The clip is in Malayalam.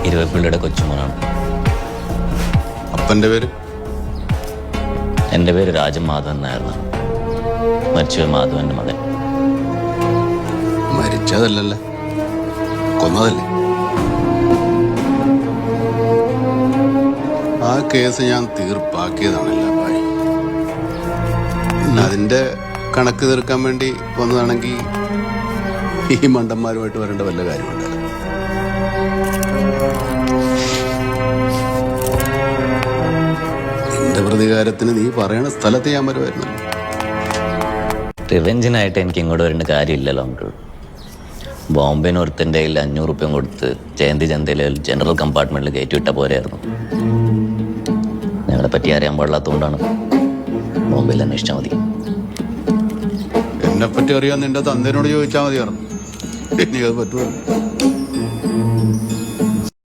ഇരുവപ്പിള്ളിയുടെ കൊച്ചുമോനാണ്. അപ്പൻ്റെ പേര്? എൻ്റെ പേര് രാജൻ മാധവൻ എന്നായിരുന്നു. മരിച്ചുപോയ മാധവൻ്റെ മകൻ. മരിച്ചതല്ലല്ലേ, കൊന്നതല്ലേ? ആ കേസ് ഞാൻ തീർപ്പാക്കിയതാണല്ലോ ഭായി. അതിന്റെ കണക്ക് തീർക്കാൻ വേണ്ടി വന്നതാണെങ്കിൽ ഈ മണ്ടന്മാരുമായിട്ട് വരേണ്ട വല്ല കാര്യമുണ്ടല്ലോ. നിന്റെ പ്രതികാരത്തിന് നീ പറയണ സ്ഥലത്ത് ഞാൻ വരുമായിരുന്നല്ലോ. റിവെഞ്ചിനായിട്ട് എനിക്ക് ഇങ്ങോട്ട് വരേണ്ട കാര്യമില്ലല്ലോ അങ്കിൾ. ബോംബെന് ഒരുത്തൻ്റെ കയ്യിൽ 500 റുപ്യ കൊടുത്ത് ജയന്തി ചന്തയിലെ ജനറൽ കമ്പാർട്ട്മെന്റിൽ കയറ്റിവിട്ട പോലെയായിരുന്നു. ഞങ്ങളെ പറ്റി അറിയാൻ പാടില്ലാത്തതുകൊണ്ടാണ്. ബോംബെയിൽ അന്വേഷിച്ചാൽ മതി. എന്നെപ്പറ്റി അറിയാൻ നിന്റെ തന്തേനോട് ചോദിച്ചാൽ മതിയായിരുന്നു. എനിക്കത് പറ്റുമല്ലോ.